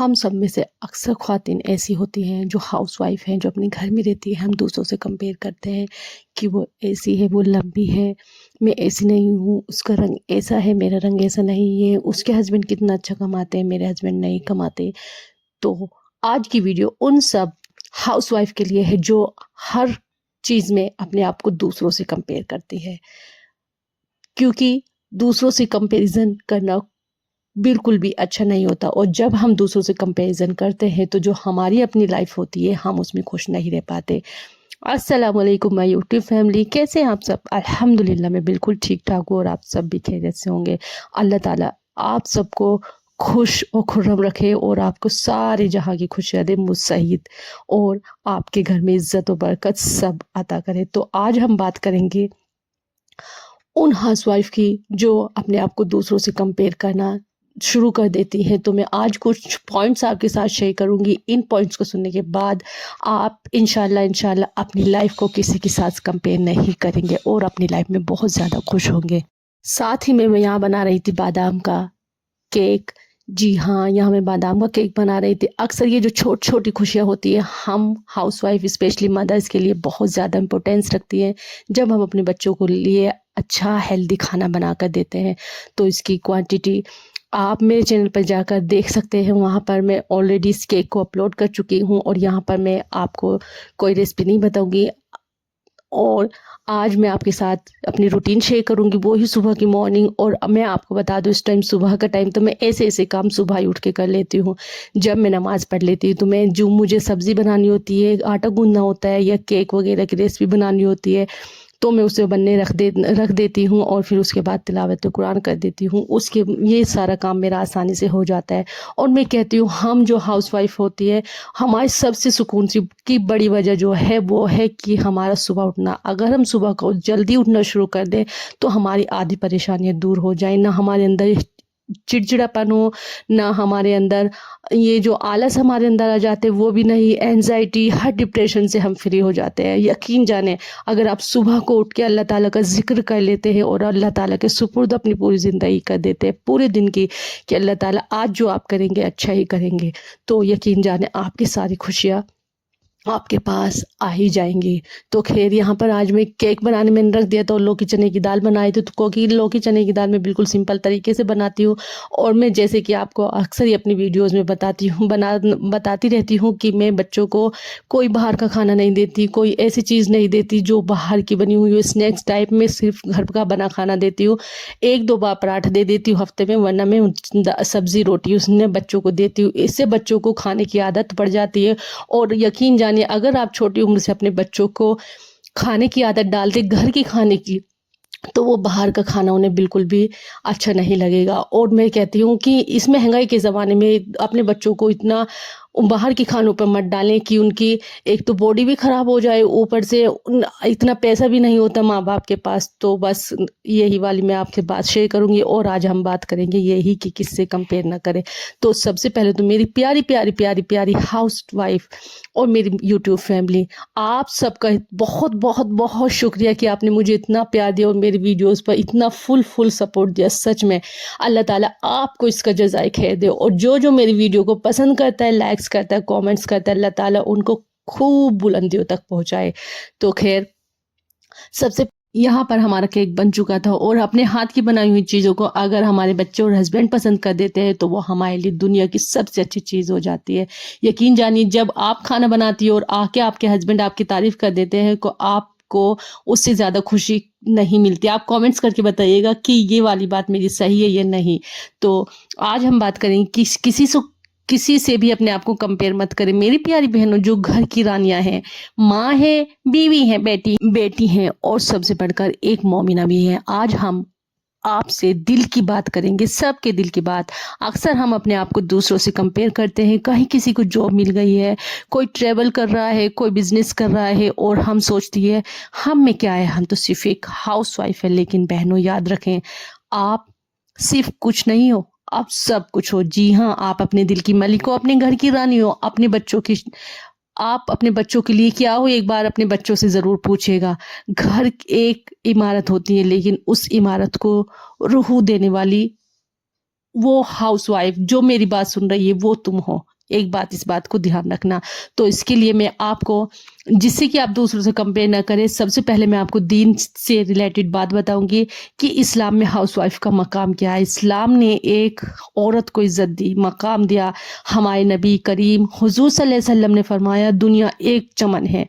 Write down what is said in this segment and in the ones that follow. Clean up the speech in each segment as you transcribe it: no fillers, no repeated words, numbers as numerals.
हम सब में से अक्सर ख़वातीन ऐसी होती हैं जो हाउस वाइफ हैं, जो अपने घर में रहती हैं। हम दूसरों से कंपेयर करते हैं कि वो ऐसी है, वो लंबी है, मैं ऐसी नहीं हूँ, उसका रंग ऐसा है, मेरा रंग ऐसा नहीं है, उसके हस्बैंड कितना अच्छा कमाते हैं, मेरे हस्बैंड नहीं कमाते। तो आज की वीडियो उन सब हाउस वाइफ के लिए है जो हर चीज़ में अपने आप को दूसरों से कंपेयर करती है, क्योंकि दूसरों से कंपैरिजन करना बिल्कुल भी अच्छा नहीं होता। और जब हम दूसरों से कंपैरिजन करते हैं तो जो हमारी अपनी लाइफ होती है हम उसमें खुश नहीं रह पाते। अस्सलाम वालेकुम माय यूट्यूब फैमिली, कैसे हैं आप सब? अल्हम्दुलिल्लाह मैं बिल्कुल ठीक ठाक हूँ और आप सब भी खैरियत से होंगे। अल्लाह ताला आप सबको खुश और खुर्रम रखे और आपको सारे जहाँ की खुशियाँ दे मुझ सहित, और आपके घर में इज्जत और बरकत सब अता करे। तो आज हम बात करेंगे उन हाउसवाइफ की जो अपने आप को दूसरों से कंपेयर करना शुरू कर देती हैं। तो मैं आज कुछ पॉइंट्स आपके साथ शेयर करूंगी। इन पॉइंट्स को सुनने के बाद आप इंशाल्लाह अपनी लाइफ को किसी के साथ कंपेयर नहीं करेंगे और अपनी लाइफ में बहुत ज़्यादा खुश होंगे। साथ ही में मैं यहाँ बना रही थी बादाम का केक। जी हाँ, यहाँ मैं बादाम का केक बना रही थी। अक्सर ये जो छोटी छोटी खुशियाँ होती है हम हाउसवाइफ स्पेशली मदर्स के लिए बहुत ज़्यादा इम्पोर्टेंस रखती हैं। जब हम अपने बच्चों को लिए अच्छा हेल्दी खाना बना कर देते हैं तो इसकी क्वांटिटी आप मेरे चैनल पर जाकर देख सकते हैं। वहाँ पर मैं ऑलरेडी इस केक को अपलोड कर चुकी हूँ और यहाँ पर मैं आपको कोई रेसिपी नहीं बताऊँगी। और आज मैं आपके साथ अपनी रूटीन शेयर करूंगी, वो ही सुबह की मॉर्निंग। और मैं आपको बता दूं इस टाइम सुबह का टाइम तो मैं ऐसे ऐसे काम सुबह ही उठ के कर लेती हूँ। जब मैं नमाज़ पढ़ लेती हूँ तो मैं जो मुझे सब्ज़ी बनानी होती है, आटा गूंदना होता है या केक वगैरह की रेसिपी बनानी होती है तो मैं उसे बनने रख देती हूँ और फिर उसके बाद तिलावत कुरान कर देती हूँ। उसके ये सारा काम मेरा आसानी से हो जाता है। और मैं कहती हूँ हम जो हाउसवाइफ होती है हमारे सबसे सुकून की बड़ी वजह जो है वो है कि हमारा सुबह उठना। अगर हम सुबह को जल्दी उठना शुरू कर दें तो हमारी आधी परेशानियाँ दूर हो जाए, ना हमारे अंदर चिड़चिड़ापन हो, ना हमारे अंदर ये जो आलस हमारे अंदर आ जाते हैं वो भी नहीं, एंजाइटी, हर डिप्रेशन से हम फ्री हो जाते हैं। यकीन जाने अगर आप सुबह को उठ के अल्लाह ताला का जिक्र कर लेते हैं और अल्लाह ताला के सुपुर्द अपनी पूरी ज़िंदगी कर देते हैं पूरे दिन की कि अल्लाह ताला आज जो आप करेंगे अच्छा ही करेंगे, तो यकीन जाने आपकी सारी खुशियाँ आपके पास आ ही जाएंगी। तो खैर यहाँ पर आज मैं केक बनाने में रख दिया था और लौकी चने की दाल बनाई थी। तो क्योंकि लौकी चने की दाल मैं बिल्कुल सिंपल तरीके से बनाती हूँ और मैं जैसे कि आपको अक्सर ही अपनी वीडियोस में बताती रहती हूँ कि मैं बच्चों को कोई बाहर का खाना नहीं देती, कोई ऐसी चीज़ नहीं देती जो बाहर की बनी हुई हो, स्नैक्स टाइप में सिर्फ घर का बना खाना देती हूँ। एक दो बार पराठा दे देती हूँ हफ्ते में, वरना मैं सब्ज़ी रोटी उसने बच्चों को देती हूँ। इससे बच्चों को खाने की आदत पड़ जाती है। और यकीन जानिए अगर आप छोटी उम्र से अपने बच्चों को खाने की आदत डाल दे घर की खाने की, तो वो बाहर का खाना उन्हें बिल्कुल भी अच्छा नहीं लगेगा। और मैं कहती हूँ कि इस महंगाई के ज़माने में अपने बच्चों को इतना बाहर की खानों पर मत डालें कि उनकी एक तो बॉडी भी ख़राब हो जाए, ऊपर से इतना पैसा भी नहीं होता माँ बाप के पास। तो बस यही वाली मैं आपके बात शेयर करूँगी और आज हम बात करेंगे यही कि किससे कंपेयर ना करें। तो सबसे पहले तो मेरी प्यारी प्यारी प्यारी प्यारी हाउस वाइफ और मेरी यूट्यूब फैमिली, आप सबका बहुत बहुत बहुत शुक्रिया कि आपने मुझे इतना प्यार दिया और मेरी वीडियोस पर इतना फुल सपोर्ट दिया। सच में अल्लाह ताला आपको इसका जज़ाए खैर दे। और जो मेरी वीडियो को पसंद करता है, लाइक्स करता है, कमेंट्स करता है, अल्लाह ताला उनको खूब बुलंदियों तक पहुंचाए। तो खैर सबसे यहाँ पर हमारा केक बन चुका था और अपने हाथ की बनाई हुई चीज़ों को अगर हमारे बच्चे और हस्बैंड पसंद कर देते हैं तो वो हमारे लिए दुनिया की सबसे अच्छी चीज़ हो जाती है। यकीन जानिए जब आप खाना बनाती हो और आके आपके हस्बैंड आपकी तारीफ़ कर देते हैं तो आपको उससे ज़्यादा खुशी नहीं मिलती। आप कमेंट्स करके बताइएगा कि ये वाली बात मेरी सही है या नहीं। तो आज हम बात करेंगे कि किसी से भी अपने आप को कंपेयर मत करें। मेरी प्यारी बहनों जो घर की रानियां हैं, माँ है, बीवी है, बेटी हैं और सबसे बढ़कर एक मोमिना भी है। आज हम आपसे दिल की बात करेंगे, सबके दिल की बात। अक्सर हम अपने आप को दूसरों से कंपेयर करते हैं। कहीं किसी को जॉब मिल गई है, कोई ट्रेवल कर रहा है, कोई बिजनेस कर रहा है और हम सोचती है हम में क्या है, हम तो सिर्फ एक हाउस वाइफ है। लेकिन बहनों याद रखें आप सिर्फ कुछ नहीं हो, आप सब कुछ हो। जी हाँ, आप अपने दिल की मलिक हो, अपने घर की रानी हो, आप अपने बच्चों के लिए क्या हो एक बार अपने बच्चों से ज़रूर पूछिएगा। घर एक इमारत होती है लेकिन उस इमारत को रूह देने वाली وہ ہاؤس وائف جو میری بات سن رہی ہے وہ تم ہو. ایک بات اس بات کو دھیان رکھنا. تو اس کے لیے میں آپ کو, جس سے کہ آپ دوسروں سے کمپیئر نہ کریں, سب سے پہلے میں آپ کو دین سے ریلیٹڈ بات بتاؤں گی کہ اسلام میں ہاؤس وائف کا مقام کیا ہے. اسلام نے ایک عورت کو عزت دی, مقام دیا. ہمارے نبی کریم حضور صلی اللہ علیہ وسلم نے فرمایا دنیا ایک چمن ہے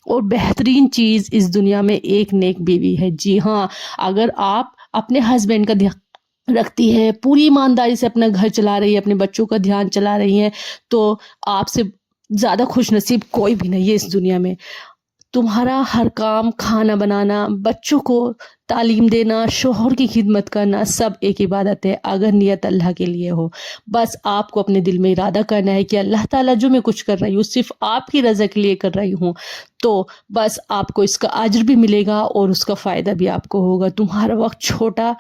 اور بہترین چیز اس دنیا میں ایک نیک بیوی ہے. جی ہاں, اگر آپ اپنے ہسبینڈ کا دھیان رکھتی ہے, پوری ایمانداری سے اپنا گھر چلا رہی ہے, اپنے بچوں کا دھیان چلا رہی ہیں, تو آپ سے زیادہ خوش نصیب کوئی بھی نہیں ہے اس دنیا میں. تمہارا ہر کام, کھانا بنانا, بچوں کو تعلیم دینا, شوہر کی خدمت کرنا, سب ایک عبادت ہے اگر نیت اللہ کے لیے ہو. بس آپ کو اپنے دل میں ارادہ کرنا ہے کہ اللہ تعالیٰ جو میں کچھ کر رہی ہوں صرف آپ کی رضا کے لیے کر رہی ہوں, تو بس آپ کو اس کا اجر بھی ملے گا اور اس کا فائدہ بھی آپ کو ہوگا. تمہارا وقت چھوٹا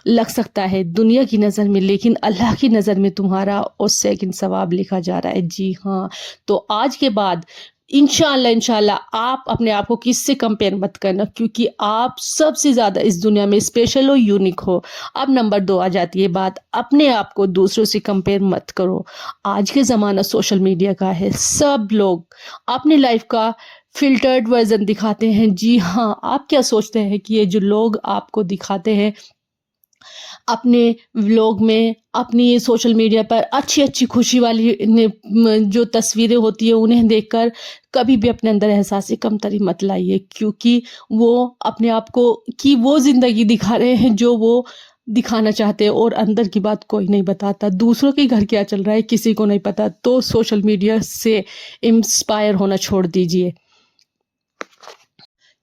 لگ سکتا ہے دنیا کی نظر میں, لیکن اللہ کی نظر میں تمہارا اس سیکنڈ ثواب لکھا جا رہا ہے. جی ہاں, تو آج کے بعد انشاءاللہ آپ اپنے آپ کو کس سے کمپیئر مت کرنا, کیونکہ آپ سب سے زیادہ اس دنیا میں اسپیشل ہو, یونیک ہو. اب نمبر 2 آ جاتی ہے بات, اپنے آپ کو دوسروں سے کمپیئر مت کرو. آج کے زمانہ سوشل میڈیا کا ہے, سب لوگ اپنی لائف کا فلٹرڈ ورژن دکھاتے ہیں. جی ہاں, آپ کیا سوچتے ہیں کہ یہ جو لوگ آپ کو دکھاتے ہیں اپنے ولاگ میں, اپنی سوشل میڈیا پر اچھی اچھی خوشی والی جو تصویریں ہوتی ہیں انہیں دیکھ کر کبھی بھی اپنے اندر احساس کمتری مت لائیے, کیونکہ وہ اپنے آپ کو کی وہ زندگی دکھا رہے ہیں جو وہ دکھانا چاہتے ہیں, اور اندر کی بات کوئی نہیں بتاتا. دوسروں کے گھر کیا چل رہا ہے کسی کو نہیں پتا, تو سوشل میڈیا سے انسپائر ہونا چھوڑ دیجیے.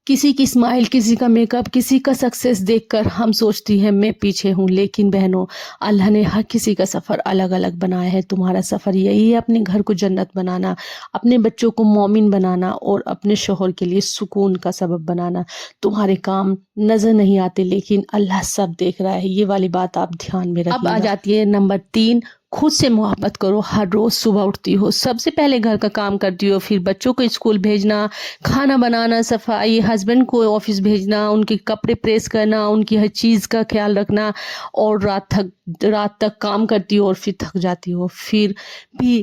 کسی کی اسمائل, کسی کا میک اپ, کسی کا سکسیس دیکھ کر ہم سوچتی ہیں میں پیچھے ہوں, لیکن بہنوں اللہ نے ہر کسی کا سفر الگ الگ بنایا ہے. تمہارا سفر یہی ہے اپنے گھر کو جنت بنانا, اپنے بچوں کو مومن بنانا اور اپنے شوہر کے لیے سکون کا سبب بنانا. تمہارے کام نظر نہیں آتے لیکن اللہ سب دیکھ رہا ہے, یہ والی بات آپ دھیان میں رکھیے. اب آ جاتی ہے نمبر 3, خود سے محبت کرو. ہر روز صبح اٹھتی ہو, سب سے پہلے گھر کا کام کرتی ہو, پھر بچوں کو اسکول بھیجنا, کھانا بنانا, صفائی, ہسبینڈ کو آفس بھیجنا, ان کے کپڑے پریس کرنا, ان کی ہر چیز کا خیال رکھنا, اور رات تک کام کرتی ہو اور پھر تھک جاتی ہو, پھر بھی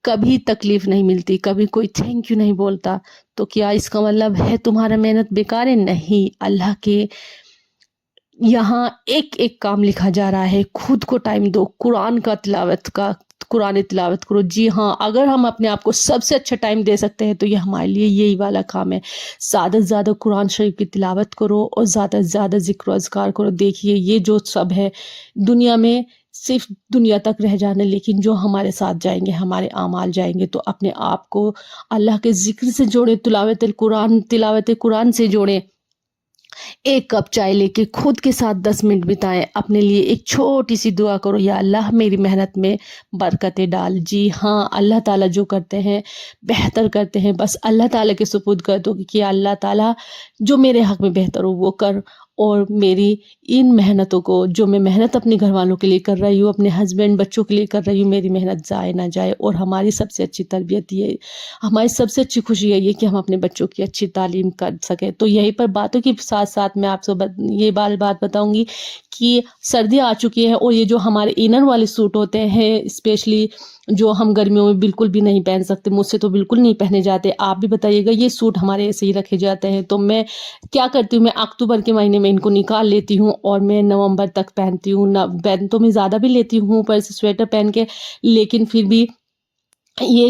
کبھی تکلیف نہیں ملتی, کبھی کوئی تھینک یو نہیں بولتا. تو کیا اس کا مطلب ہے تمہارا محنت بیکار ہے؟ نہیں, اللہ کے یہاں ایک ایک کام لکھا جا رہا ہے. خود کو ٹائم دو, قرآن تلاوت کرو. جی ہاں, اگر ہم اپنے آپ کو سب سے اچھا ٹائم دے سکتے ہیں تو یہ ہمارے لیے یہی والا کام ہے. زیادہ سے زیادہ قرآن شریف کی تلاوت کرو اور زیادہ سے زیادہ ذکر و اذکار کرو. دیکھیے یہ جو سب ہے دنیا میں صرف دنیا تک رہ جانا, لیکن جو ہمارے ساتھ جائیں گے, ہمارے اعمال جائیں گے. تو اپنے آپ کو اللہ کے ذکر سے جوڑیں, تلاوت قرآن سے جوڑیں. ایک کپ چائے لے کے خود کے ساتھ 10 منٹ بتائیں, اپنے لیے ایک چھوٹی سی دعا کرو, یا اللہ میری محنت میں برکتیں ڈال. جی ہاں, اللہ تعالیٰ جو کرتے ہیں بہتر کرتے ہیں, بس اللہ تعالیٰ کے سپرد کر دو کہ اللہ تعالیٰ جو میرے حق میں بہتر ہو وہ کر, اور میری ان محنتوں کو جو میں محنت اپنے گھر والوں کے لیے کر رہی ہوں, اپنے ہسبینڈ بچوں کے لیے کر رہی ہوں, میری محنت ضائع نہ جائے. اور ہماری سب سے اچھی تربیت یہ, ہماری سب سے اچھی خوشی یہ ہے کہ ہم اپنے بچوں کی اچھی تعلیم کر سکیں. تو یہیں پر باتوں کے ساتھ ساتھ میں آپ سے یہ بات بتاؤں گی کہ سردی آ چکی ہے, اور یہ جو ہمارے انر والے سوٹ ہوتے ہیں اسپیشلی جو ہم گرمیوں میں بالکل بھی نہیں پہن سکتے, مجھ سے تو بالکل نہیں پہنے جاتے. آپ بھی بتائیے گا, یہ سوٹ ہمارے ایسے ہی رکھے جاتے ہیں. تو میں کیا کرتی ہوں, میں اکتوبر کے مہینے میں ان کو نکال لیتی ہوں اور میں نومبر تک پہنتی ہوں. پہن تو میں زیادہ بھی لیتی ہوں اوپر سے سویٹر پہن کے, لیکن پھر بھی یہ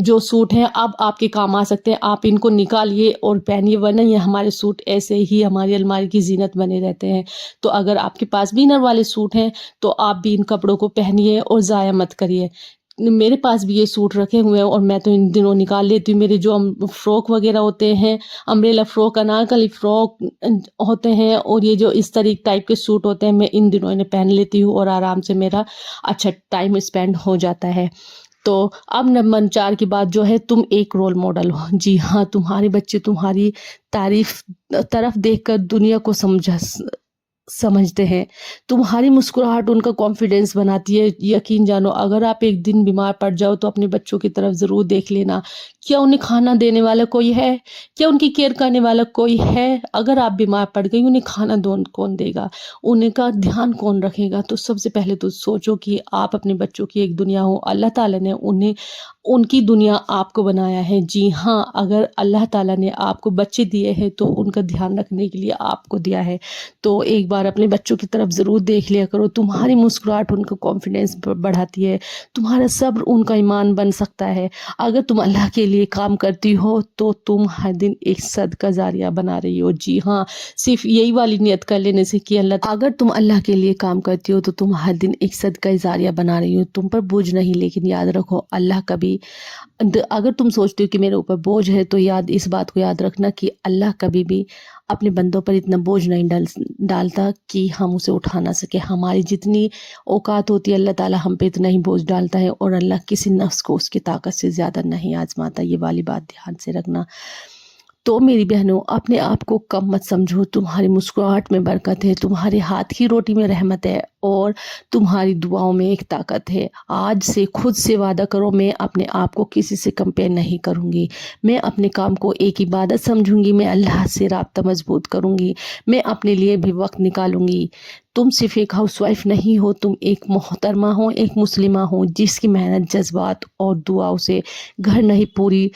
جو سوٹ ہیں اب آپ کے کام آ سکتے ہیں. آپ ان کو نکالیے اور پہنیے, ورنہ یہ ہمارے سوٹ ایسے ہی ہماری الماری کی زینت بنے رہتے ہیں. تو اگر آپ کے پاس بھی انر والے سوٹ ہیں تو آپ بھی ان کپڑوں کو پہنیے اور ضائع مت کریے. میرے پاس بھی یہ سوٹ رکھے ہوئے ہیں اور میں تو ان دنوں نکال لیتی ہوں. میرے جو فراک وغیرہ ہوتے ہیں, امبریلا فراک, انارکلی فراک ہوتے ہیں, اور یہ جو اس طریقے ٹائپ کے سوٹ ہوتے ہیں, میں ان دنوں انہیں پہن لیتی ہوں اور آرام سے میرا اچھا ٹائم اسپینڈ ہو جاتا ہے. تو اب نمبر 4 کی بات جو ہے, تم ایک رول ماڈل ہو. جی ہاں, تمہارے بچے تمہاری طرف دیکھ کر دنیا کو समझते हैं। तुम्हारी मुस्कुराहट उनका कॉन्फिडेंस बनाती है। यकीन जानो, अगर आप एक दिन बीमार पड़ जाओ तो अपने बच्चों की तरफ ज़रूर देख लेना, क्या उन्हें खाना देने वाला कोई है? क्या उनकी केयर करने वाला कोई है? अगर आप बीमार पड़ गई, उन्हें खाना कौन देगा? उनका ध्यान कौन रखेगा? तो सबसे पहले तो सोचो कि आप अपने बच्चों की एक दुनिया हो। अल्लाह ताला ने उन्हें उनकी दुनिया आपको बनाया है। जी हाँ, अगर अल्लाह ताला ने आपको बच्चे दिए हैं तो उनका ध्यान रखने के लिए आपको दिया है। तो एक बार अपने बच्चों की तरफ ज़रूर देख लिया करो। तुम्हारी मुस्कुराहट उनका कॉन्फिडेंस बढ़ाती है। तुम्हारा सब्र उनका ईमान बन सकता है। अगर तुम अल्लाह के लिए काम करती हो तो तुम हर दिन एक सदका जारिया बना रही हो। जी हाँ, सिर्फ यही वाली नियत कर लेने से कि अगर तुम अल्लाह के लिए काम करती हो तो तुम हर दिन एक सदका जारिया बना रही हो। तुम पर बोझ नहीं, लेकिन याद रखो, अल्लाह कभी अगर तुम सोचते हो कि मेरे ऊपर बोझ है तो इस बात को याद रखना कि अल्लाह कभी भी अपने बंदों पर इतना बोझ नहीं डालता कि हम उसे उठा ना सके। हमारी जितनी औकात होती है, अल्लाह ताला हम पे इतना ही बोझ डालता है, और अल्लाह किसी नफ्स को उसकी ताकत से ज़्यादा नहीं आजमाता। ये वाली बात ध्यान से रखना। तो मेरी बहनों, अपने आप को कम मत समझो। तुम्हारी मुस्कुराहट में बरकत है, तुम्हारे हाथ की रोटी में रहमत है, और तुम्हारी दुआओं में एक ताकत है। आज से खुद से वादा करो, मैं अपने आप को किसी से कंपेयर नहीं करूँगी। मैं अपने काम को एक इबादत समझूंगी। मैं अल्लाह से राब्ता मजबूत करूँगी। मैं अपने लिए भी वक्त निकालूंगी। तुम सिर्फ एक हाउसवाइफ नहीं हो, तुम एक मोहतरमा हो, एक मुस्लिमा हो, जिसकी मेहनत, जज्बात और दुआओं से घर नहीं, पूरी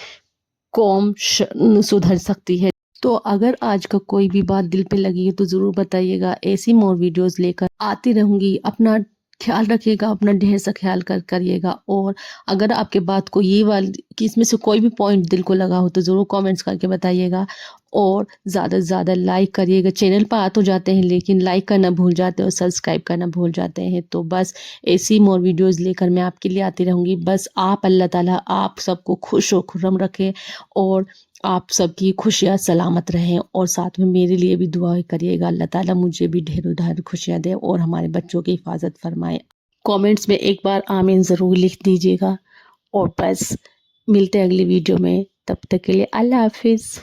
कौम सुधर सकती है। तो अगर आज का कोई भी बात दिल पे लगी है तो ज़रूर बताइएगा। ऐसी मोर वीडियोस लेकर आती रहूँगी। अपना ख्याल रखिएगा, अपना ढेर सा ख्याल करिएगा। और अगर आपके बात को ये वाली कि इसमें से कोई भी पॉइंट दिल को लगा हो तो ज़रूर कमेंट्स करके बताइएगा। और ज़्यादा से ज़्यादा लाइक करिएगा। चैनल पर आ तो जाते हैं लेकिन लाइक करना भूल जाते हैं और सब्सक्राइब करना भूल जाते हैं। तो बस ऐसी मोर वीडियोज़ लेकर मैं आपके लिए आती रहूँगी। बस आप, अल्लाह ताला आप सबको खुश और खुर्रम रखें, और आप सबकी खुशियाँ सलामत रहें, और साथ में मेरे लिए भी दुआ करिएगा। अल्लाह ताला मुझे भी ढेरों ढेर खुशियाँ दे और हमारे बच्चों की हिफाजत फरमाए। कमेंट्स में एक बार आमीन ज़रूर लिख दीजिएगा। और बस मिलते हैं अगली वीडियो में। तब तक के लिए अल्लाह हाफिज़।